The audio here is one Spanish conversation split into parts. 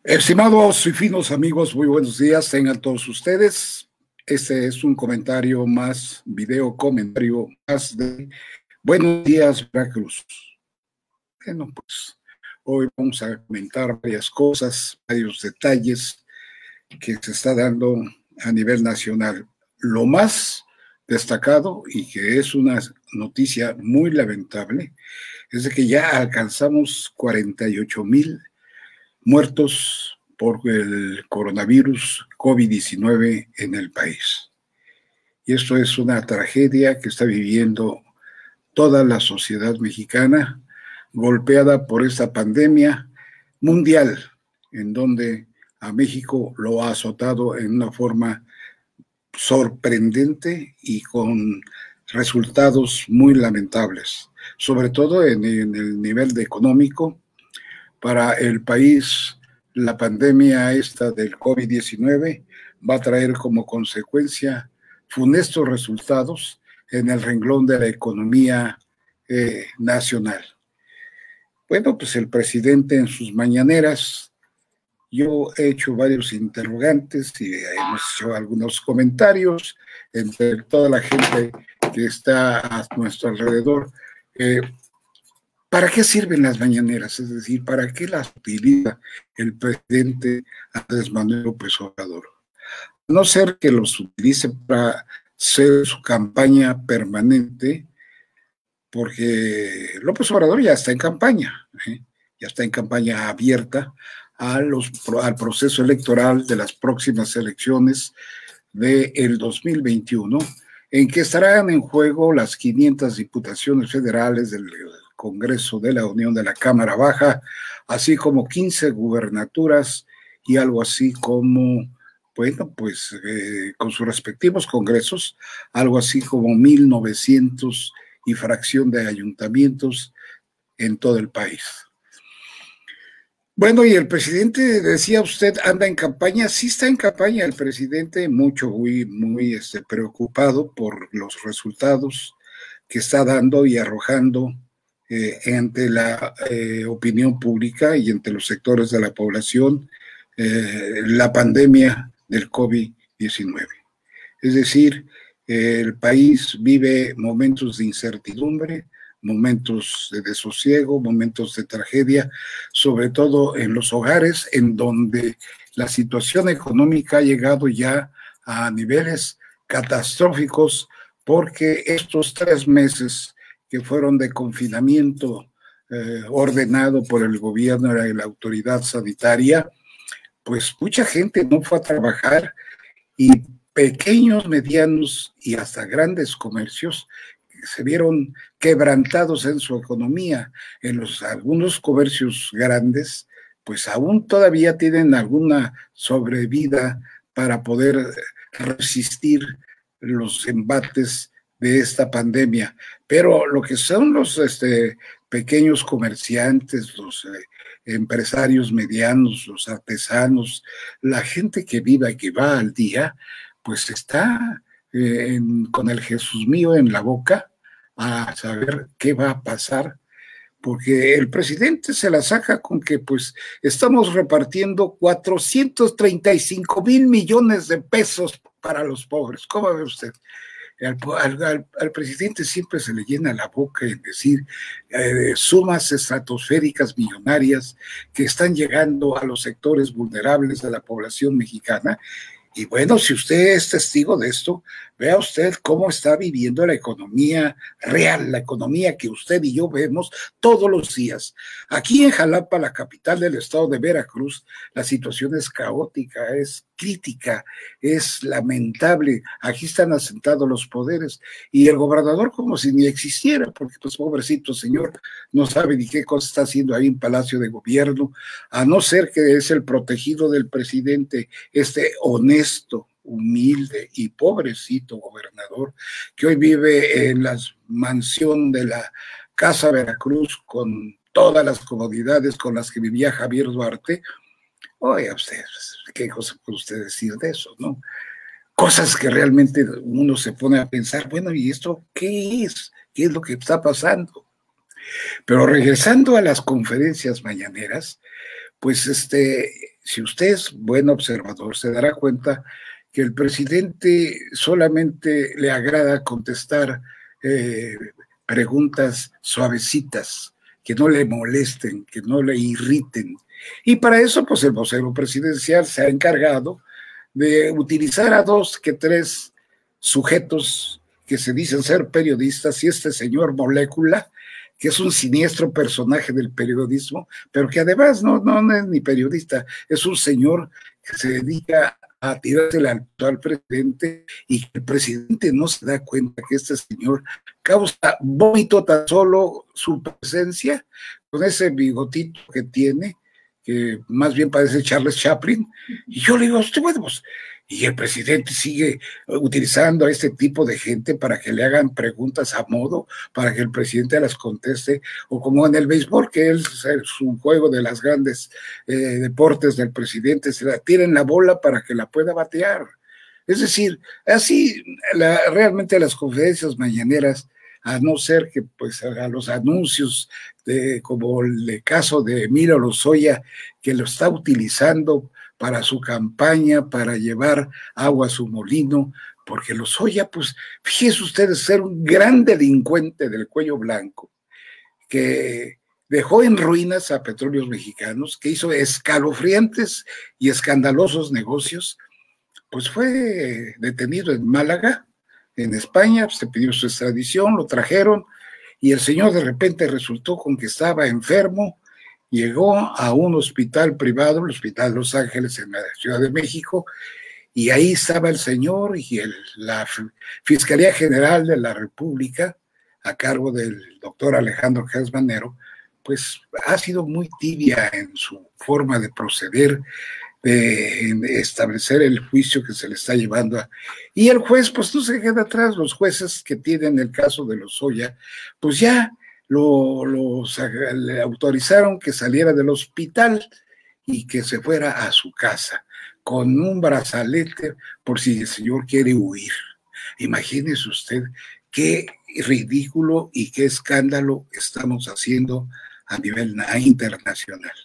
Estimados y finos amigos, muy buenos días, tengan todos ustedes. Este es un comentario más, video comentario más de Buenos Días, Veracruz. Bueno, pues hoy vamos a comentar varias cosas, varios detalles que se está dando a nivel nacional. Lo más destacado y que es una noticia muy lamentable es de que ya alcanzamos 48,000 muertos por el coronavirus COVID-19 en el país. Y esto es una tragedia que está viviendo toda la sociedad mexicana, golpeada por esta pandemia mundial, en donde a México lo ha azotado en una forma sorprendente y con resultados muy lamentables, sobre todo en el nivel económico. Para el país, la pandemia esta del COVID-19 va a traer como consecuencia funestos resultados en el renglón de la economía nacional. Bueno, pues el presidente en sus mañaneras, yo he hecho varios interrogantes y hemos hecho algunos comentarios entre toda la gente que está a nuestro alrededor. ¿Para qué sirven las mañaneras? Es decir, ¿para qué las utiliza el presidente Andrés Manuel López Obrador? A no ser que los utilice para hacer su campaña permanente, porque López Obrador ya está en campaña, ya está en campaña abierta al proceso electoral de las próximas elecciones del 2021, en que estarán en juego las 500 diputaciones federales del Congreso de la Unión de la Cámara Baja, así como 15 gubernaturas y algo así como, bueno, pues con sus respectivos congresos, algo así como 1,900 y fracción de ayuntamientos en todo el país. Bueno, y el presidente, decía usted, anda en campaña. Sí está en campaña el presidente, muy preocupado por los resultados que está dando y arrojando ante la opinión pública y entre los sectores de la población la pandemia del COVID-19. Es decir, el país vive momentos de incertidumbre, momentos de desosiego, momentos de tragedia, sobre todo en los hogares en donde la situación económica ha llegado ya a niveles catastróficos, porque estos 3 meses que fueron de confinamiento ordenado por el gobierno y la autoridad sanitaria, pues mucha gente no fue a trabajar y pequeños, medianos y hasta grandes comercios se vieron quebrantados en su economía. Algunos comercios grandes, pues aún todavía tienen alguna sobrevida para poder resistir los embates de esta pandemia. Pero lo que son los pequeños comerciantes, los empresarios medianos, los artesanos, la gente que viva y que va al día, pues está con el Jesús mío en la boca a saber qué va a pasar, porque el presidente se la saca con que pues estamos repartiendo 435,000 millones de pesos para los pobres. ¿Cómo ve usted? Al presidente siempre se le llena la boca en decir sumas estratosféricas millonarias que están llegando a los sectores vulnerables de la población mexicana. Y bueno, si usted es testigo de esto, vea usted cómo está viviendo la economía real, la economía que usted y yo vemos todos los días. Aquí en Jalapa, la capital del estado de Veracruz, la situación es caótica, es crítica, es lamentable. Aquí están asentados los poderes y el gobernador como si ni existiera, porque pues pobrecito señor, no sabe ni qué cosa está haciendo ahí en Palacio de Gobierno, a no ser que es el protegido del presidente, honesto, humilde y pobrecito gobernador que hoy vive en la mansión de la Casa Veracruz con todas las comodidades con las que vivía Javier Duarte. Oiga usted, ¿qué cosa puede usted decir de eso, no? Cosas que realmente uno se pone a pensar, bueno, ¿y esto qué es? ¿Qué es lo que está pasando? Pero regresando a las conferencias mañaneras, pues si usted es buen observador, se dará cuenta que el presidente solamente le agrada contestar preguntas suavecitas, que no le molesten, que no le irriten. Y para eso, pues el vocero presidencial se ha encargado de utilizar a 2 que 3 sujetos que se dicen ser periodistas, y este señor Molécula, que es un siniestro personaje del periodismo, pero que además no es ni periodista, es un señor que se dedica a tirarse al actual presidente, y que el presidente no se da cuenta que este señor causa vómito tan solo su presencia, con ese bigotito que tiene, que más bien parece Charles Chaplin. Y yo le digo, bueno, pues, y el presidente sigue utilizando a este tipo de gente para que le hagan preguntas a modo, para que el presidente las conteste, o como en el béisbol, que es un juego de las grandes deportes del presidente, se la tiren la bola para que la pueda batear. Es decir, así realmente las conferencias mañaneras, a no ser que pues a los anuncios como el caso de Emilio Lozoya, que lo está utilizando para su campaña, para llevar agua a su molino, porque Lozoya, pues fíjense ustedes, ser un gran delincuente del cuello blanco, que dejó en ruinas a Petróleos Mexicanos, que hizo escalofriantes y escandalosos negocios, pues fue detenido en Málaga, en España, se pidió su extradición, lo trajeron, y el señor de repente resultó con que estaba enfermo, llegó a un hospital privado, el Hospital Los Ángeles en la Ciudad de México, y ahí estaba el señor, y la Fiscalía General de la República, a cargo del doctor Alejandro Gertz Manero, pues ha sido muy tibia en su forma de proceder, de establecer el juicio que se le está llevando y el juez pues no se queda atrás. Los jueces que tienen el caso de Lozoya pues ya le autorizaron que saliera del hospital y que se fuera a su casa con un brazalete por si el señor quiere huir. Imagínese usted qué ridículo y qué escándalo estamos haciendo a nivel internacional.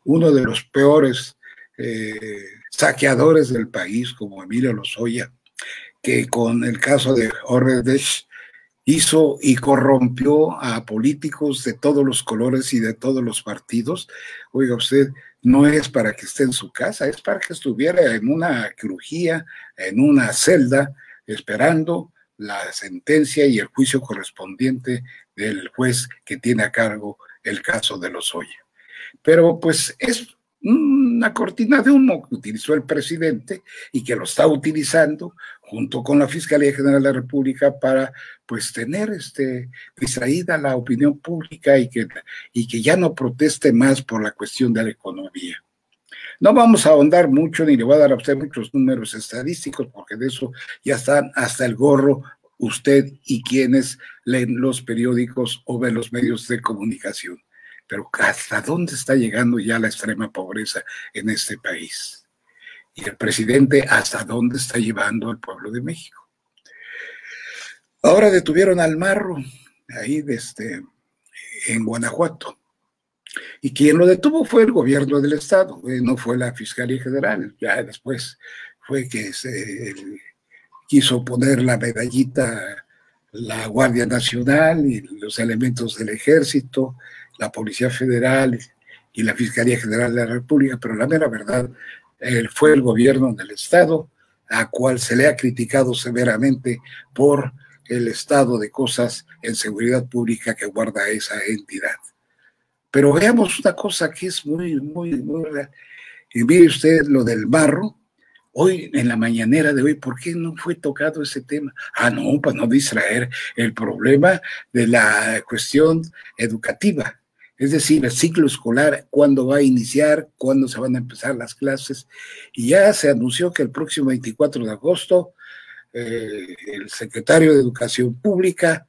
Uno de los peores saqueadores del país, como Emilio Lozoya, que con el caso de Odebrecht hizo y corrompió a políticos de todos los colores y de todos los partidos. Oiga usted, no es para que esté en su casa, es para que estuviera en una crujía, en una celda, esperando la sentencia y el juicio correspondiente del juez que tiene a cargo el caso de Lozoya. Pero pues es una cortina de humo que utilizó el presidente y que lo está utilizando junto con la Fiscalía General de la República para pues tener distraída la opinión pública y que ya no proteste más por la cuestión de la economía. No vamos a ahondar mucho ni le voy a dar a usted muchos números estadísticos porque de eso ya están hasta el gorro usted y quienes leen los periódicos o ven los medios de comunicación. Pero ¿hasta dónde está llegando ya la extrema pobreza en este país? Y el presidente, ¿hasta dónde está llevando al pueblo de México? Ahora detuvieron al Marro, ahí en Guanajuato. Y quien lo detuvo fue el gobierno del estado, no fue la Fiscalía General. Ya después fue que se quiso poner la medallita la Guardia Nacional y los elementos del Ejército, la Policía Federal y la Fiscalía General de la República, pero la mera verdad fue el gobierno del Estado, a cual se le ha criticado severamente por el estado de cosas en seguridad pública que guarda esa entidad. Pero veamos una cosa que es muy real. Y mire usted lo del Marro. Hoy, en la mañanera de hoy, ¿por qué no fue tocado ese tema? No, para no distraer el problema de la cuestión educativa. Es decir, el ciclo escolar, cuándo va a iniciar, cuándo se van a empezar las clases. Y ya se anunció que el próximo 24 de agosto, el secretario de Educación Pública,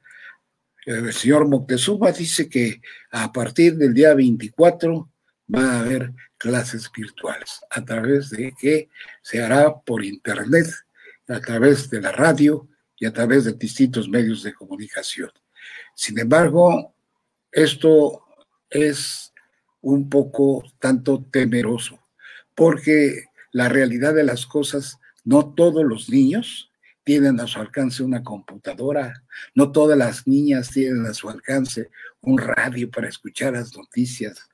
el señor Moctezuma, dice que a partir del día 24 va a haber clases virtuales, a través de que se hará por internet, a través de la radio y a través de distintos medios de comunicación. Sin embargo, esto es un poco tanto temeroso, porque la realidad de las cosas, no todos los niños tienen a su alcance una computadora, no todas las niñas tienen a su alcance un radio para escuchar las noticias,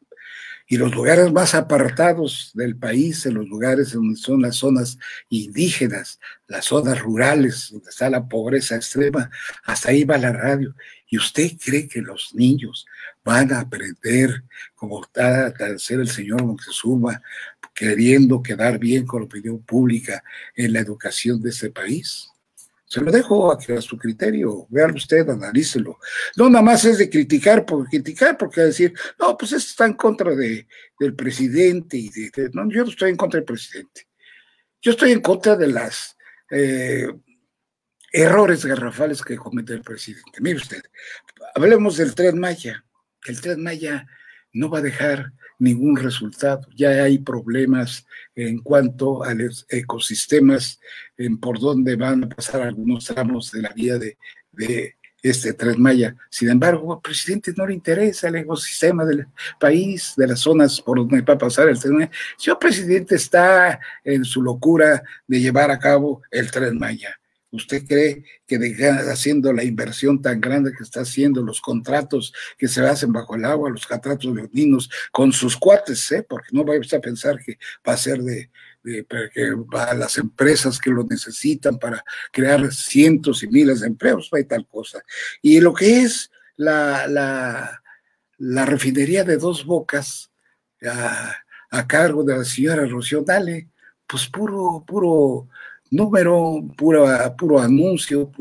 y los lugares más apartados del país, en los lugares donde son las zonas indígenas, las zonas rurales, donde está la pobreza extrema, hasta ahí va la radio. ¿Y usted cree que los niños van a aprender, como está a hacer el señor Moctezuma, queriendo quedar bien con la opinión pública en la educación de este país? Se lo dejo a su criterio, véalo usted, analícelo. No nada más es de criticar, porque decir, no, pues esto está en contra del presidente. No, yo no estoy en contra del presidente. Yo estoy en contra de las errores garrafales que comete el presidente. Mire usted, hablemos del Tren Maya. El Tren Maya no va a dejar ningún resultado. Ya hay problemas en cuanto a los ecosistemas, en por dónde van a pasar algunos tramos de la vía de este Tren Maya. Sin embargo, al presidente no le interesa el ecosistema del país, de las zonas por donde va a pasar el Tren Maya. Si el presidente está en su locura de llevar a cabo el Tren Maya, ¿usted cree que haciendo la inversión tan grande que está haciendo, los contratos que se hacen bajo el agua, los contratos leoninos, con sus cuates, porque no vaya a pensar que va a ser que va a las empresas que lo necesitan para crear cientos y miles de empleos, no hay tal cosa? Y lo que es la refinería de Dos Bocas, a cargo de la señora Rocío Dale, pues puro número, puro anuncio,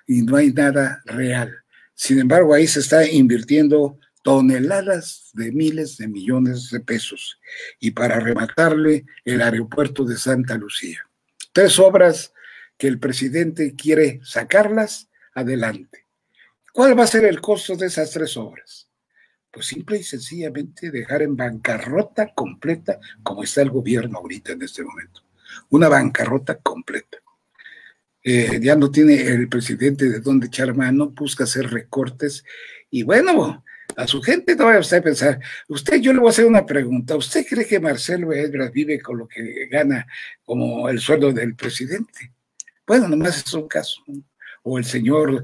y no hay nada real. Sin embargo, ahí se está invirtiendo toneladas de miles de millones de pesos. Y para rematarle, el aeropuerto de Santa Lucía. 3 obras que el presidente quiere sacarlas adelante. ¿Cuál va a ser el costo de esas 3 obras? Pues simple y sencillamente dejar en bancarrota completa como está el gobierno ahorita en este momento. Una bancarrota completa. Ya no tiene el presidente de dónde echar mano, busca hacer recortes y bueno, a su gente no va a usted pensar, yo le voy a hacer una pregunta, ¿usted cree que Marcelo Ebrard vive con lo que gana como el sueldo del presidente? Bueno, nomás es un caso, ¿no? O el señor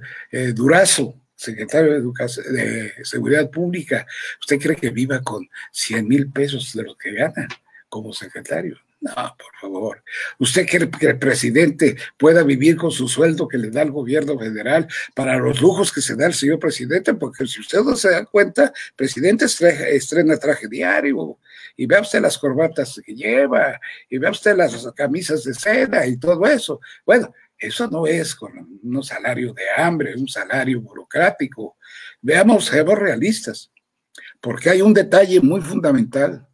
Durazo, secretario de Seguridad Pública, ¿usted cree que viva con 100,000 pesos de lo que gana como secretario? No, por favor. ¿Usted cree que el presidente pueda vivir con su sueldo que le da el gobierno federal para los lujos que se da el señor presidente? Porque si usted no se da cuenta, el presidente estrena traje diario, y vea usted las corbatas que lleva, y vea usted las camisas de seda y todo eso. Bueno, eso no es con un salario de hambre, un salario burocrático. Seamos realistas, porque hay un detalle muy fundamental.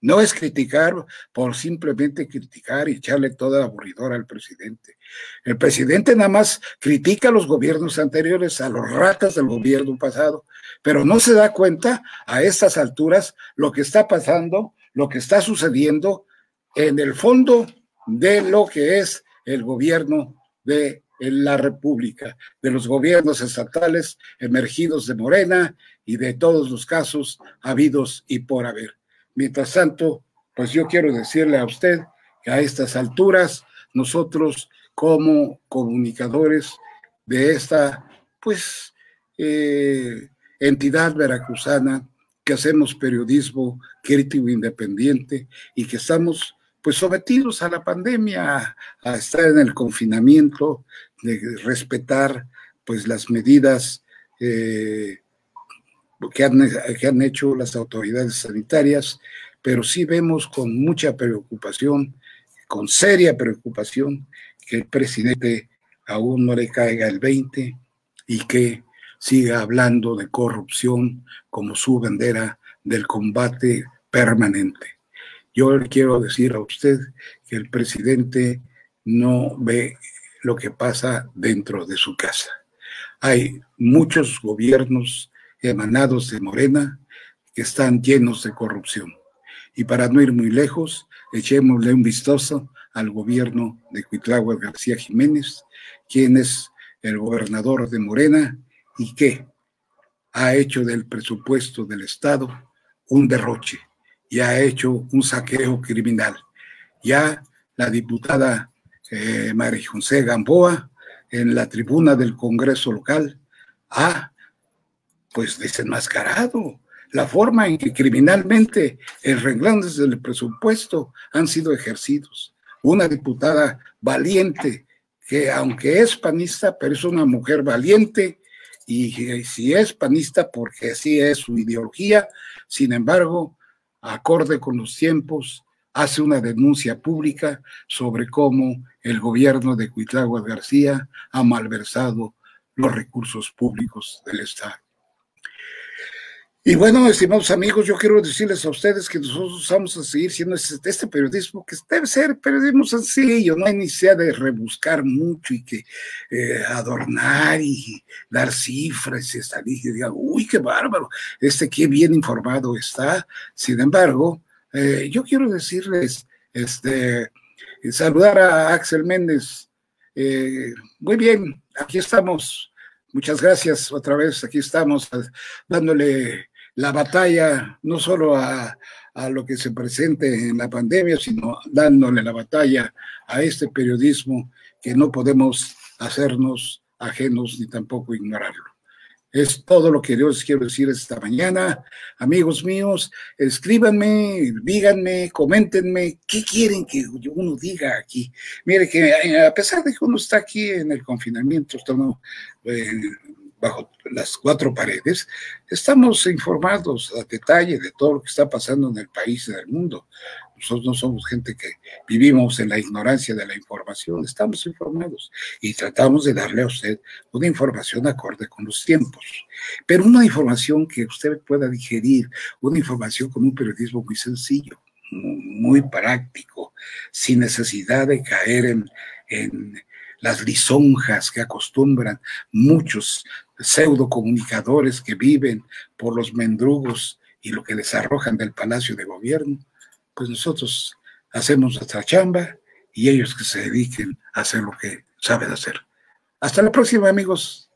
No es criticar por simplemente criticar y echarle toda la aburridora al presidente. El presidente nada más critica a los gobiernos anteriores, a los ratas del gobierno pasado, pero no se da cuenta a estas alturas lo que está pasando, lo que está sucediendo en el fondo de lo que es el gobierno de la República, de los gobiernos estatales emergidos de Morena y de todos los casos habidos y por haber. Mientras tanto, pues yo quiero decirle a usted que a estas alturas, nosotros como comunicadores de esta, pues, entidad veracruzana, que hacemos periodismo crítico e independiente y que estamos, pues, sometidos a la pandemia, a estar en el confinamiento, de respetar, pues, las medidas que han hecho las autoridades sanitarias, pero sí vemos con mucha preocupación, con seria preocupación, que el presidente aún no le caiga el 20 y que siga hablando de corrupción como su bandera del combate permanente. Yo le quiero decir a usted que el presidente no ve lo que pasa dentro de su casa. Hay muchos gobiernos emanados de Morena que están llenos de corrupción. Y para no ir muy lejos, echémosle un vistazo al gobierno de Cuitláhuac García Jiménez, quien es el gobernador de Morena y que ha hecho del presupuesto del Estado un derroche y ha hecho un saqueo criminal. Ya la diputada María José Gamboa, en la tribuna del Congreso local, ha pues desenmascarado la forma en que criminalmente el renglones del presupuesto han sido ejercidos. Una diputada valiente, que aunque es panista, pero es una mujer valiente, y si es panista porque así es su ideología, sin embargo, acorde con los tiempos, hace una denuncia pública sobre cómo el gobierno de Cuitláhuac García ha malversado los recursos públicos del Estado. Y bueno, estimados amigos, yo quiero decirles a ustedes que nosotros vamos a seguir siendo este periodismo, que debe ser periodismo sencillo, no hay necesidad de rebuscar mucho y que adornar y dar cifras y estadísticas, y digan, uy, qué bárbaro, qué bien informado está. Sin embargo, yo quiero decirles, saludar a Axel Méndez. Muy bien, aquí estamos. Muchas gracias otra vez, aquí estamos dándole la batalla no solo a lo que se presente en la pandemia, sino dándole la batalla a este periodismo que no podemos hacernos ajenos ni tampoco ignorarlo. Es todo lo que yo les quiero decir esta mañana. Amigos míos, escríbanme, díganme, coméntenme, ¿qué quieren que uno diga aquí? Mire que a pesar de que uno está aquí en el confinamiento, estamos bajo las cuatro paredes, estamos informados a detalle de todo lo que está pasando en el país y en el mundo. Nosotros no somos gente que vivimos en la ignorancia de la información, estamos informados y tratamos de darle a usted una información acorde con los tiempos, pero una información que usted pueda digerir, una información con un periodismo muy sencillo, muy práctico, sin necesidad de caer en las lisonjas que acostumbran muchos pseudo comunicadores que viven por los mendrugos y lo que les arrojan del Palacio de Gobierno. Pues nosotros hacemos nuestra chamba y ellos que se dediquen a hacer lo que saben hacer. Hasta la próxima, amigos.